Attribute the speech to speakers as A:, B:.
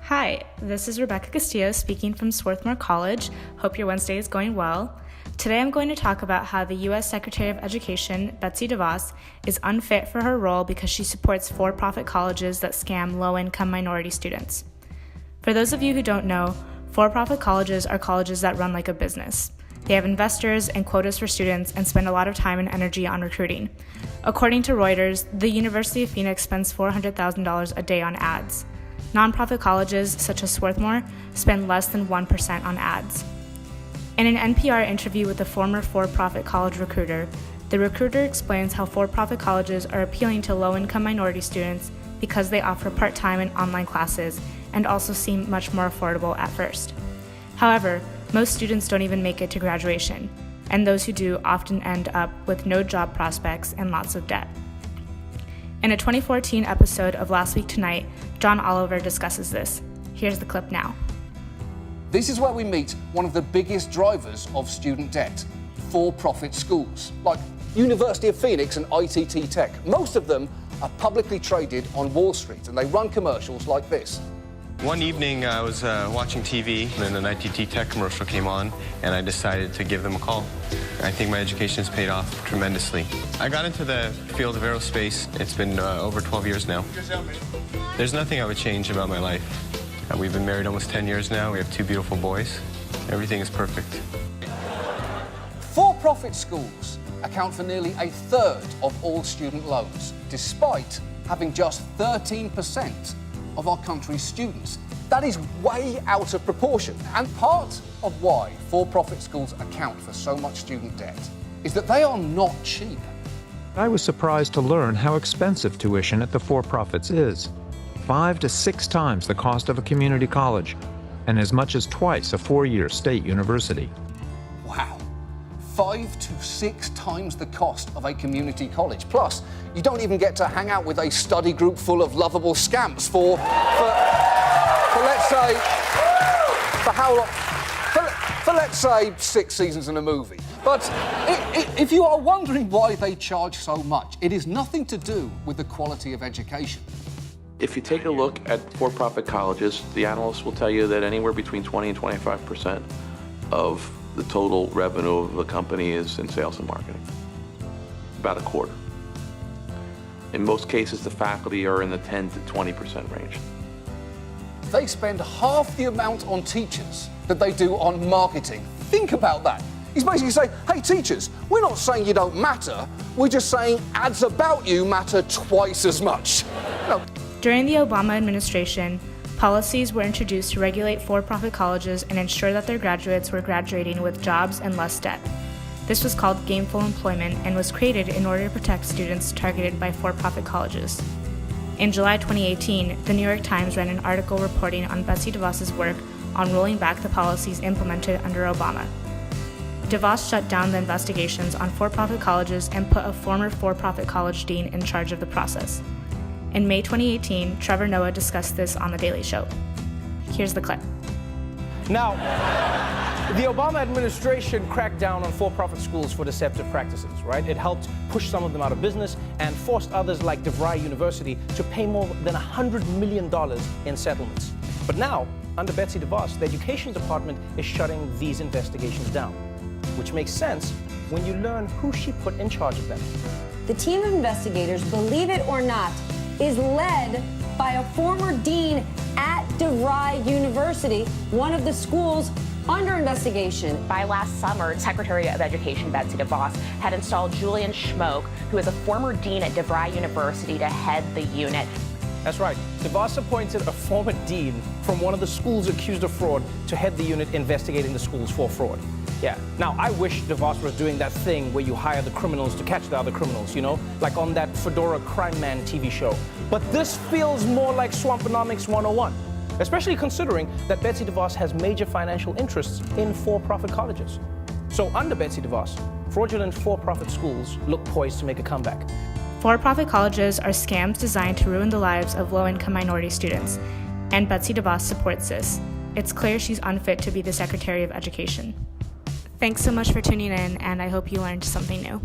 A: Hi, this is Rebecca Castillo speaking from Swarthmore College. Hope your Wednesday is going well. Today I'm going to talk about how the U.S. Secretary of Education, Betsy DeVos, is unfit for her role because she supports for-profit colleges that scam low-income minority students. For those of you who don't know, for-profit colleges are colleges that run like a business. They have investors and quotas for students and spend a lot of time and energy on recruiting. According to Reuters, the University of Phoenix spends $400,000 a day on ads. Nonprofit colleges, such as Swarthmore, spend less than 1% on ads. In an NPR interview with a former for-profit college recruiter, the recruiter explains how for-profit colleges are appealing to low-income minority students because they offer part-time and online classes and also seem much more affordable at first. However, most students don't even make it to graduation, and those who do often end up with no job prospects and lots of debt. In a 2014 episode of Last Week Tonight, John Oliver discusses this. Here's the clip now.
B: This is where we meet one of the biggest drivers of student debt, for-profit schools, like University of Phoenix and ITT Tech. Most of them are publicly traded on Wall Street, and they run commercials like this.
C: One evening I was watching TV, and then an ITT Tech commercial came on, and I decided to give them a call. I think my education has paid off tremendously. I got into the field of aerospace. It's been over 12 years now. There's nothing I would change about my life. We've been married almost 10 years now. We have 2 beautiful boys. Everything is perfect.
B: For-profit schools account for nearly a third of all student loans, despite having just 13% of our country's students. That is way out of proportion. And part of why for-profit schools account for so much student debt is that they are not cheap.
D: I was surprised to learn how expensive tuition at the for-profits is. 5 to 6 times the cost of a community college, and as much as twice a 4-year state university.
B: Wow. 5 to 6 times the cost of a community college. Plus, you don't even get to hang out with a study group full of lovable scamps for let's say, for how long? For let's say 6 seasons in a movie. But if you are wondering why they charge so much, it is nothing to do with the quality of education.
E: If you take a look at for-profit colleges, the analysts will tell you that anywhere between 20 and 25% of the total revenue of the company is in sales and marketing. About a quarter. In most cases, the faculty are in the 10 to 20% range.
B: They spend half the amount on teachers that they do on marketing. Think about that. He's basically saying, hey teachers, we're not saying you don't matter, we're just saying ads about you matter twice as much. No.
A: During the Obama administration, policies were introduced to regulate for-profit colleges and ensure that their graduates were graduating with jobs and less debt. This was called gainful employment and was created in order to protect students targeted by for-profit colleges. In July 2018, the New York Times ran an article reporting on Betsy DeVos's work on rolling back the policies implemented under Obama. DeVos shut down the investigations on for-profit colleges and put a former for-profit college dean in charge of the process. In May 2018, Trevor Noah discussed this on The Daily Show. Here's the clip.
F: Now, the Obama administration cracked down on for-profit schools for deceptive practices, right? It helped push some of them out of business and forced others like DeVos University to pay more than $100 million in settlements. But now, under Betsy DeVos, the Education Department is shutting these investigations down, which makes sense when you learn who she put in charge of them.
G: The team of investigators, believe it or not, is led by a former dean at DeVos University, one of the schools under investigation.
H: By last summer, Secretary of Education Betsy DeVos had installed Julian Schmoke, who is a former dean at DeVos University, to head the unit.
F: That's right. DeVos appointed a former dean from one of the schools accused of fraud to head the unit investigating the schools for fraud. Yeah. Now, I wish DeVos was doing that thing where you hire the criminals to catch the other criminals, you know? Like on that Fedora Crime Man TV show. But this feels more like Swamponomics 101, especially considering that Betsy DeVos has major financial interests in for-profit colleges. So under Betsy DeVos, fraudulent for-profit schools look poised to make a comeback.
A: For-profit colleges are scams designed to ruin the lives of low-income minority students, and Betsy DeVos supports this. It's clear she's unfit to be the Secretary of Education. Thanks so much for tuning in, and I hope you learned something new.